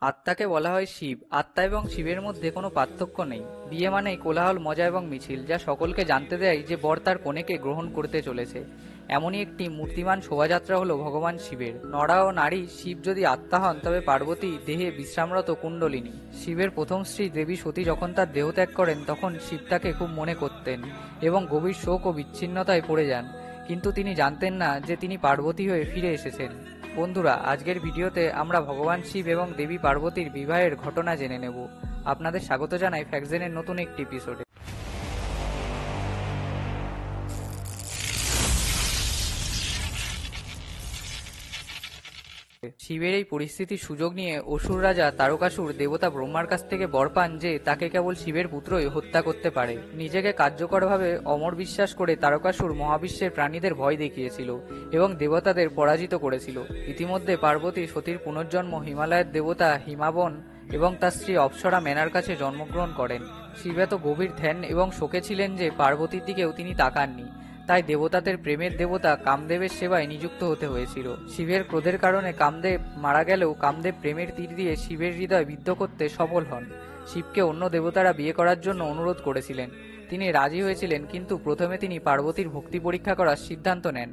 আত্মাকে বলা হয় শিব। আত্মা এবং শিবের মধ্যে কোনো পার্থক্য নেই। বিয়ে মানেই কোলাহল, মজা এবং মিছিল, যা সকলকে জানতে দেয় যে বর তার কনেকে গ্রহণ করতে চলেছে। এমনই একটি মূর্তিমান শোভাযাত্রা হলো ভগবান শিবের। নরা ও নারী শিব যদি আত্মা হন, তবে পার্বতী দেহে বিশ্রামরত কুণ্ডলিনী। শিবের প্রথম স্ত্রী দেবী সতী যখন তার দেহত্যাগ করেন, তখন শিব তাকে খুব মনে করতেন এবং গভীর শোক ও বিচ্ছিন্নতায় পড়ে যান। কিন্তু তিনি জানতেন না যে তিনি পার্বতী হয়ে ফিরে এসেছেন। বন্ধুরা, আজকের ভিডিওতে আমরা ভগবান শিব এবং দেবী পার্বতীর বিবাহের ঘটনা জেনে নেব। আপনাদের স্বাগত জানাই ফ্যাক্টজেনের নতুন একটি এপিসোডে। শিবের এই পরিস্থিতির সুযোগ নিয়ে অসুর রাজা তারকাসুর দেবতা ব্রহ্মার কাছ থেকে বর পান যে তাকে কেবল শিবের পুত্রই হত্যা করতে পারে। নিজেকে কার্যকরভাবে অমর বিশ্বাস করে তারকাসুর মহাবিশ্বের প্রাণীদের ভয় দেখিয়েছিল এবং দেবতাদের পরাজিত করেছিল। ইতিমধ্যে পার্বতী সতীর পুনর্জন্ম হিমালয়ের দেবতা হিমাবন এবং তার স্ত্রী অপ্সরা মেনার কাছে জন্মগ্রহণ করেন। শিব এত গভীর ধ্যান এবং শোকে ছিলেন যে পার্বতীর দিকেও তিনি তাকাননি। তাই দেবতাদের প্রেমের দেবতা কামদেবের সেবায় নিযুক্ত হতে হয়েছিল। শিবের ক্রোধের কারণে কামদেব মারা গেলেও কামদেব প্রেমের তীর দিয়ে শিবের হৃদয় বিদ্ধ করতে সফল হন। শিবকে অন্য দেবতারা বিয়ে করার জন্য অনুরোধ করেছিলেন। তিনি রাজি হয়েছিলেন, কিন্তু প্রথমে তিনি পার্বতীর ভক্তি পরীক্ষা করার সিদ্ধান্ত নেন।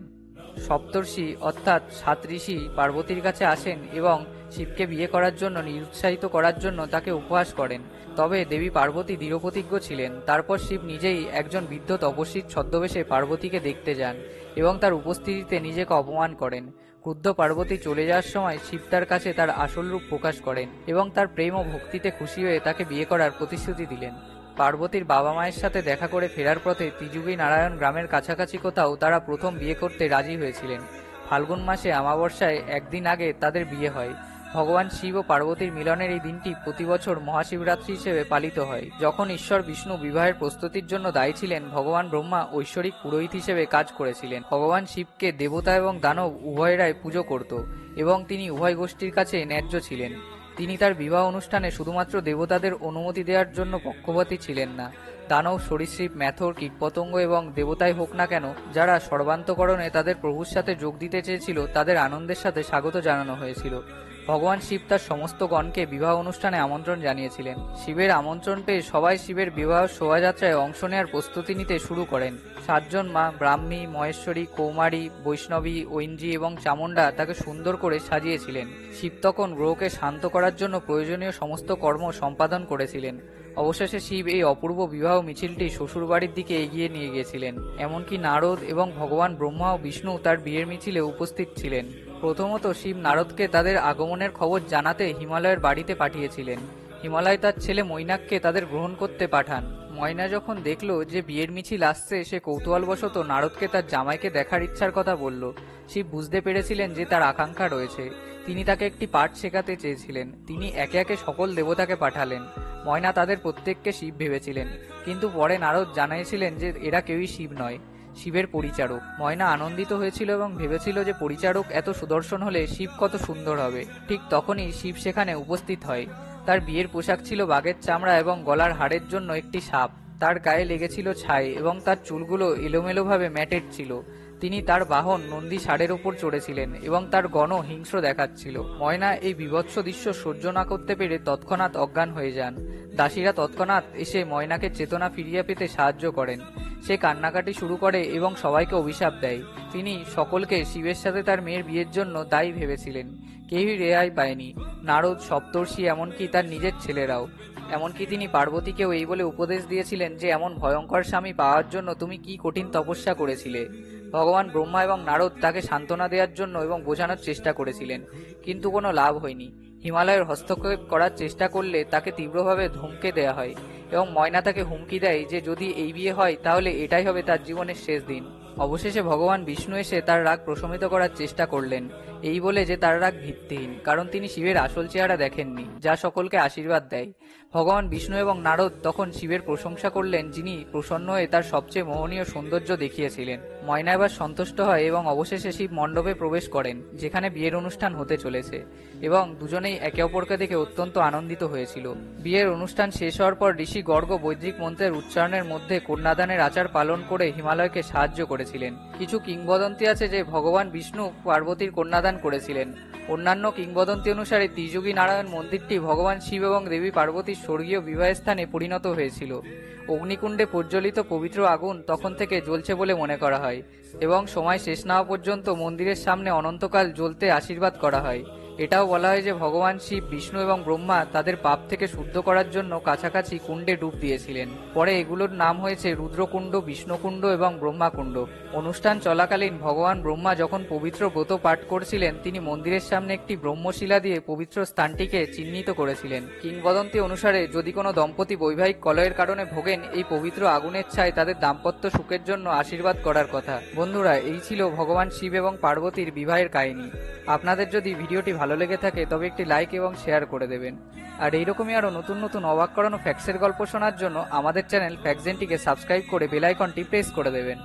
সপ্তর্ষি অর্থাৎ 7 ঋষি পার্বতীর কাছে আসেন এবং শিবকে বিয়ে করার জন্য নিরুৎসাহিত করার জন্য তাকে উপহাস করেন। তবে দেবী পার্বতী দৃঢ়প্রতিজ্ঞ ছিলেন। তারপর শিব নিজেই একজন বৃদ্ধ তপস্বীর ছদ্মবেশে পার্বতীকে দেখতে যান এবং তার উপস্থিতিতে নিজেকে অপমান করেন। ক্রুদ্ধ পার্বতী চলে যাওয়ার সময় শিব তার কাছে তার আসল রূপ প্রকাশ করেন এবং তার প্রেম ও ভক্তিতে খুশি হয়ে তাকে বিয়ে করার প্রতিশ্রুতি দিলেন। পার্বতীর বাবা মায়ের সাথে দেখা করে ফেরার পথে ত্রিযুগী নারায়ণ গ্রামের কাছাকাছি কোথাও তারা প্রথম বিয়ে করতে রাজি হয়েছিলেন। ফাল্গুন মাসে অমাবস্যায় একদিন আগে তাদের বিয়ে হয়। ভগবান শিব ও পার্বতীর মিলনের এই দিনটি প্রতি বছর মহাশিবরাত্রি হিসেবে পালিত হয়। যখন ঈশ্বর বিষ্ণু বিবাহের প্রস্তুতির জন্য দায়ী ছিলেন, ভগবান ব্রহ্মা ঐশ্বরিক পুরোহিত হিসেবে কাজ করেছিলেন। ভগবান শিবকে দেবতা এবং দানব উভয়েরাই পুজো করত এবং তিনি উভয় গোষ্ঠীর কাছে ন্যায্য ছিলেন। তিনি তার বিবাহ অনুষ্ঠানে শুধুমাত্র দেবতাদের অনুমতি দেওয়ার জন্য পক্ষপাতী ছিলেন না। দানব, সরীসৃপ, ম্যাথর, কীটপতঙ্গ এবং দেবতাই হোক না কেন, যারা সর্বান্তকরণে তাদের প্রভুর সাথে যোগ দিতে চেয়েছিল, তাদের আনন্দের সাথে স্বাগত জানানো হয়েছিল। ভগবান শিব তার সমস্ত গণকে বিবাহ অনুষ্ঠানে আমন্ত্রণ জানিয়েছিলেন। শিবের আমন্ত্রণ পেয়ে সবাই শিবের বিবাহ শোভাযাত্রায় অংশ নেওয়ার প্রস্তুতি নিতে শুরু করেন। 7 জন মা ব্রাহ্মী, মহেশ্বরী, কৌমারী, বৈষ্ণবী, ঐন্দ্রী এবং চামুণ্ডা তাকে সুন্দর করে সাজিয়েছিলেন। শিব তখন গ্রহকে শান্ত করার জন্য প্রয়োজনীয় সমস্ত কর্ম সম্পাদন করেছিলেন। অবশেষে শিব এই অপূর্ব বিবাহ মিছিলটি শ্বশুরবাড়ির দিকে এগিয়ে নিয়ে গিয়েছিলেন। এমনকি নারদ এবং ভগবান ব্রহ্মা ও বিষ্ণু তার বিয়ের মিছিলে উপস্থিত ছিলেন। প্রথমত শিব নারদকে তাদের আগমনের খবর জানাতে হিমালয়ের বাড়িতে পাঠিয়েছিলেন। হিমালয় তার ছেলে মৈনাককে তাদের গ্রহণ করতে পাঠান। ময়না যখন দেখল যে বিয়ের মিছিল আসছে, সে কৌতূহলবশত নারদকে তার জামাইকে দেখার ইচ্ছার কথা বলল। শিব বুঝতে পেরেছিলেন যে তার আকাঙ্ক্ষা রয়েছে। তিনি তাকে একটি পাঠ শেখাতে চেয়েছিলেন। তিনি একে একে সকল দেবতাকে পাঠালেন। ময়না তাদের প্রত্যেককে শিব ভেবেছিলেন, কিন্তু পরে নারদ জানিয়েছিলেন যে এরা কেউই শিব নয়, শিবের পরিচারক। ময়না আনন্দিত হয়েছিল এবং ভেবেছিল যে পরিচারক এত সুদর্শন হলে শিব কত সুন্দর হবে। ঠিক তখনই শিব সেখানে উপস্থিত হয়। তার বিয়ের পোশাক ছিল বাঘের চামড়া এবং গলার হাড়ের জন্য একটি সাপ। তার গায়ে লেগেছিল ছাই এবং তার চুলগুলো এলোমেলোভাবে ম্যাটেড ছিল। তিনি তার বাহন নন্দী ষাঁড়ের ওপর চড়েছিলেন এবং তার গণ হিংস্র দেখাচ্ছিল। ময়না এই বীভৎস দৃশ্য সহ্য না করতে পেরে তৎক্ষণাৎ অজ্ঞান হয়ে যান। দাসীরা তৎক্ষণাৎ এসে ময়নাকে চেতনা ফিরিয়ে পেতে সাহায্য করেন। সে কান্নাকাটি শুরু করে এবং সবাইকে অভিশাপ দেয়। তিনি সকলকে শিবের সাথে তার মেয়ের বিয়ের জন্য দায়ী ভেবেছিলেন। কেউই রেহাই পায়নি, নারদ, সপ্তর্ষি, এমনকি তার নিজের ছেলেরাও। এমনকি তিনি পার্বতীকেও এই বলে উপদেশ দিয়েছিলেন যে এমন ভয়ঙ্কর স্বামী পাওয়ার জন্য তুমি কি কঠিন তপস্যা করেছিলে। ভগবান ব্রহ্মা এবং নারদ তাকে সান্ত্বনা দেওয়ার জন্য এবং বোঝানোর চেষ্টা করেছিলেন, কিন্তু কোনো লাভ হয়নি। হিমালয়ের হস্তক্ষেপ করার চেষ্টা করলে তাকে তীব্রভাবে ধমকে দেয়া হয় এবং ময়না তাকে হুমকি দেয় যে যদি এই বিয়ে হয় তাহলে এটাই হবে তার জীবনের শেষ দিন। অবশেষে ভগবান বিষ্ণু এসে তার রাগ প্রশমিত করার চেষ্টা করলেন, এই বলে যে তার রাগ ভিত্তিহীন, কারণ তিনি শিবের আসল চেহারা দেখেননি, যা সকলকে আশীর্বাদ দেয়। ভগবান বিষ্ণু এবং নারদ তখন শিবের প্রশংসা করলেন, যিনি প্রসন্ন হয়ে তার সবচেয়ে মোহনীয় সৌন্দর্য দেখিয়েছিলেন। ময়না এবার সন্তুষ্ট হয় এবং অবশেষে শিব মণ্ডপে প্রবেশ করেন, যেখানে বিয়ের অনুষ্ঠান হতে চলেছে, এবং দুজনেই একে অপরকে দেখে অত্যন্ত আনন্দিত হয়েছিল। বিয়ের অনুষ্ঠান শেষ হওয়ার পর ঋষি গর্গ বৈদিক মন্ত্রের উচ্চারণের মধ্যে কন্যাদানের আচার পালন করে হিমালয়কে সাহায্য করেছিলেন। করেছিলেন। কিছু কিংবদন্তি আছে যে ভগবান বিষ্ণু পার্বতীর কন্যাদান করেছিলেন। অন্যান্য কিংবদন্তি অনুসারে ত্রিযোগী নারায়ণ মন্দিরটি ভগবান শিব এবং দেবী পার্বতীর স্বর্গীয় বিবাহের স্থানে পরিণত হয়েছিল। অগ্নিকুণ্ডে প্রজ্বলিত পবিত্র আগুন তখন থেকে জ্বলছে বলে মনে করা হয় এবং সময় শেষ না হওয়া পর্যন্ত মন্দিরের সামনে অনন্তকাল জ্বলতে আশীর্বাদ করা হয়। এটাও বলা হয় যে ভগবান শিব, বিষ্ণু এবং ব্রহ্মা তাদের পাপ থেকে শুদ্ধ করার জন্য কাছাকাছি কুণ্ডে ডুব দিয়েছিলেন। পরে এগুলোর নাম হয়েছে রুদ্রকুণ্ড, বিষ্ণুকুণ্ড এবং ব্রহ্মাকুণ্ড। অনুষ্ঠান চলাকালীন ভগবান ব্রহ্মা যখন পবিত্র ব্রত পাঠ করছিলেন, তিনি মন্দিরের সামনে একটি ব্রহ্মশিলা দিয়ে পবিত্র স্থানটিকে চিহ্নিত করেছিলেন। কিংবদন্তি অনুসারে যদি কোনো দম্পতি বৈবাহিক কলহের কারণে ভোগেন, এই পবিত্র আগুনের ছাই তাদের দাম্পত্য সুখের জন্য আশীর্বাদ করার কথা। বন্ধুরা, এই ছিল ভগবান শিব এবং পার্বতীর বিবাহের কাহিনী। আপনাদের যদি ভিডিওটি ভালো লেগে থাকে তবে একটি লাইক এবং শেয়ার করে দেবেন। আর এইরকমই আরও নতুন নতুন অবাক করানো ফ্যাক্টসের গল্প শোনার জন্য আমাদের চ্যানেল ফ্যাক্টজেনটিকে সাবস্ক্রাইব করে বেল আইকনটি প্রেস করে দেবেন।